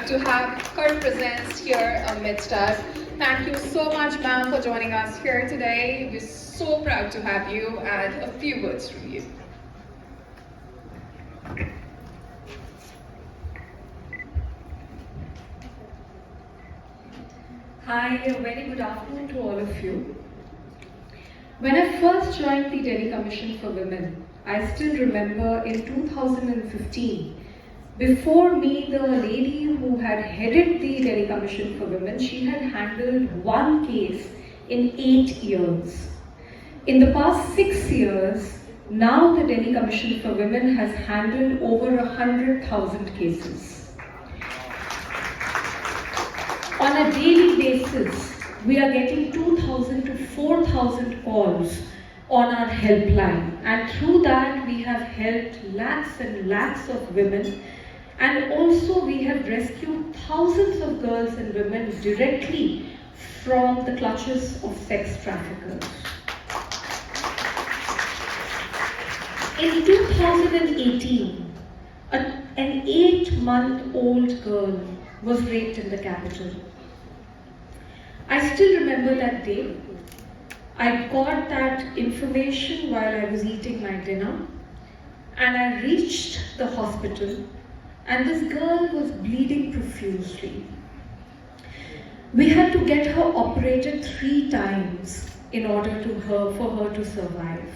to have her presence here amidst us. Thank you so much, ma'am, for joining us here today. We're so proud to have you, and a few words from you. Hi, a very good afternoon to all of you. When I first joined the Delhi Commission for Women, I still remember in 2015, before me, the lady who had headed the Delhi Commission for Women, she had handled one case in 8 years. In the past 6 years, now the Delhi Commission for Women has handled over 100,000 cases. On a daily basis, we are getting 2,000 to 4,000 calls on our helpline, and through that we have helped lakhs and lakhs of women, and also we have rescued thousands of girls and women directly from the clutches of sex traffickers. In 2018, an 8-month-old girl was raped in the capital. I still remember that day. I got that information while I was eating my dinner, and I reached the hospital, and this girl was bleeding profusely. We had to get her operated 3 times in order for her to survive.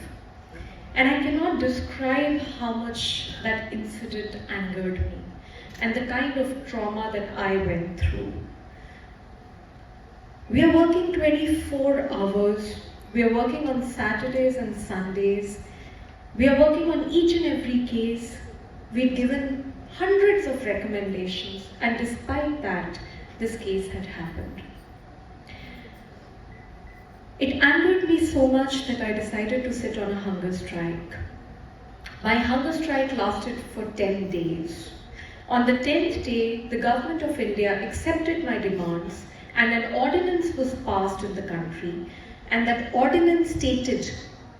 And I cannot describe how much that incident angered me and the kind of trauma that I went through. We are working 24 hours. We are working on Saturdays and Sundays. We are working on each and every case. We've given hundreds of recommendations, and despite that, this case had happened. It angered me so much that I decided to sit on a hunger strike. My hunger strike lasted for 10 days. On the 10th day, the government of India accepted my demands, and an ordinance was passed in the country, and that ordinance stated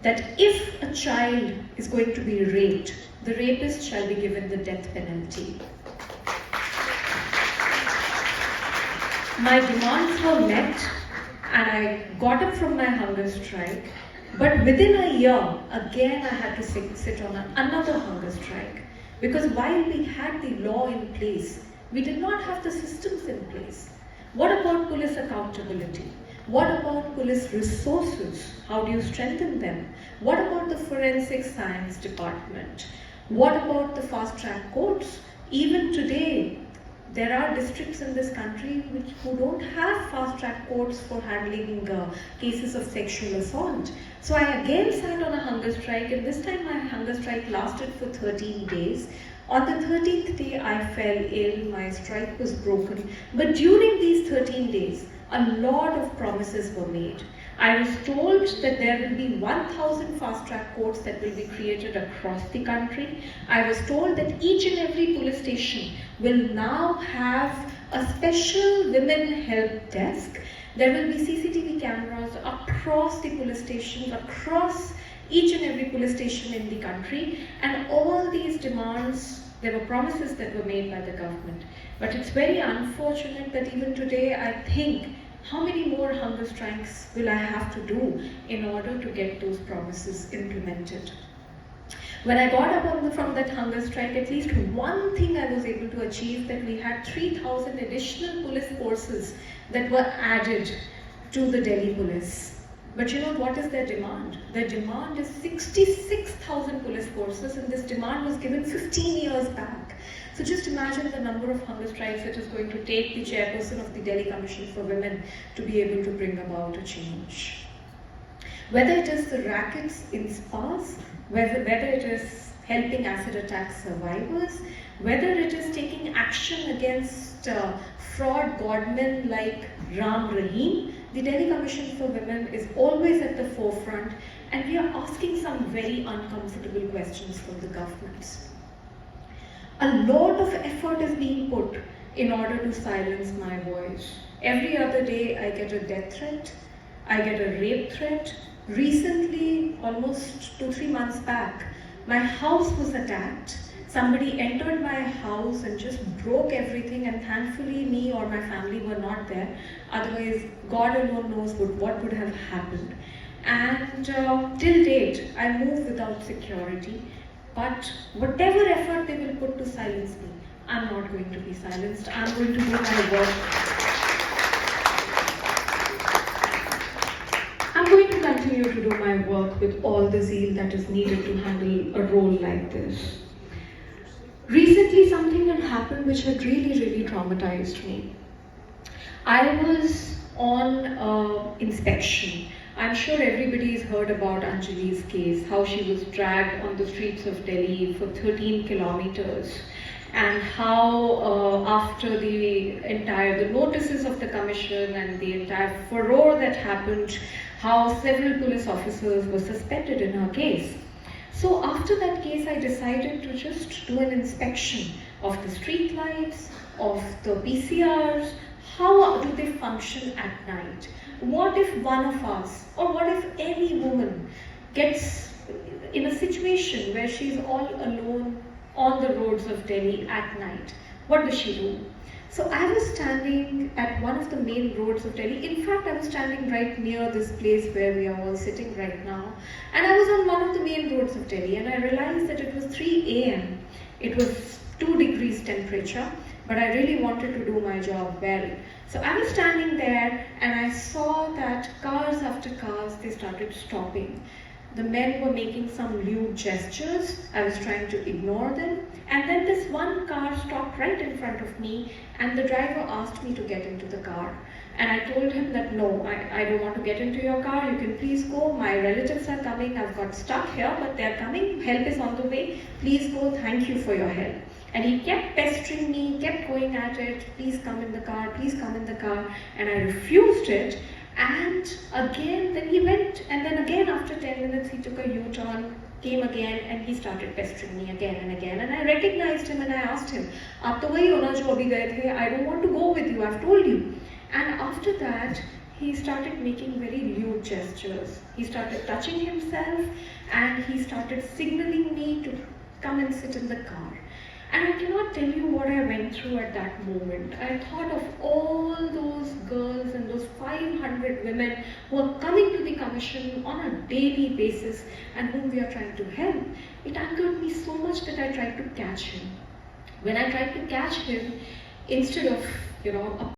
that if a child is going to be raped, the rapist shall be given the death penalty. My demands were met, and I got up from my hunger strike, but within a year, again I had to sit on another hunger strike, because while we had the law in place, we did not have the systems in place. What about police accountability? What about police resources? How do you strengthen them? What about the forensic science department? What about the fast track courts? Even today, there are districts in this country who don't have fast track courts for handling cases of sexual assault. So I again sat on a hunger strike, and this time my hunger strike lasted for 13 days. On the 13th day, I fell ill, my strike was broken. But during these 13 days, a lot of promises were made. I was told that there will be 1,000 fast-track courts that will be created across the country. I was told that each and every police station will now have a special women help desk. There will be CCTV cameras across the police stations, across each and every police station in the country, and all these demands, there were promises that were made by the government. But it's very unfortunate that even today I think, how many more hunger strikes will I have to do in order to get those promises implemented? When I got up from that hunger strike, at least one thing I was able to achieve, that we had 3,000 additional police forces that were added to the Delhi police. But you know what is their demand? Their demand is 66,000 police forces, and this demand was given 15 years back. So just imagine the number of hunger strikes it is going to take the chairperson of the Delhi Commission for Women to be able to bring about a change. Whether it is the rackets in spas, whether it is helping acid attack survivors, whether it is taking action against fraud godmen like Ram Rahim, the Delhi Commission for Women is always at the forefront, and we are asking some very uncomfortable questions from the governments. A lot of effort is being put in order to silence my voice. Every other day I get a death threat, I get a rape threat. Recently, almost 2-3 months back, my house was attacked. Somebody entered my house and just broke everything, and thankfully me or my family were not there. Otherwise, God alone knows what would have happened. And till date, I move without security. But whatever effort they will put to silence me, I'm not going to be silenced. I'm going to do my work. I'm going to continue to do my work with all the zeal that is needed to handle a role like this. Recently, something had happened which had really traumatized me. I was on inspection. I'm sure everybody's heard about Anjali's case, how she was dragged on the streets of Delhi for 13 kilometers, and how after the notices of the commission and the entire furore that happened, how several police officers were suspended in her case. So after that case, I decided to just do an inspection of the street lights, of the PCRs, how do they function at night? What if one of us, or what if any woman gets in a situation where she's all alone on the roads of Delhi at night? What does she do? So I was standing at one of the main roads of Delhi. In fact, I was standing right near this place where we are all sitting right now. And I was on one of the main roads of Delhi, and I realized that it was 3 a.m. It was 2 degrees temperature, but I really wanted to do my job well. So I was standing there and I saw that cars after cars, they started stopping. The men were making some lewd gestures. I was trying to ignore them. And then this one car stopped right in front of me, and the driver asked me to get into the car. And I told him that no, I don't want to get into your car. You can please go. My relatives are coming. I've got stuck here, but they're coming. Help is on the way. Please go. Thank you for your help. And he kept pestering me, kept going at it. Please come in the car. Please come in the car. And I refused it. And again, then he went, and then again after 10 minutes he took a U-turn, came again, and he started pestering me again and again. And I recognized him and I asked him, "Aap to wahi ho na jo abhi gaye the? I don't want to go with you, I've told you." And after that, he started making very lewd gestures. He started touching himself, and he started signaling me to come and sit in the car. And I cannot tell you what I went through at that moment. I thought of all those girls and those 500 women who are coming to the commission on a daily basis and whom we are trying to help. It angered me so much that I tried to catch him. When I tried to catch him, instead of,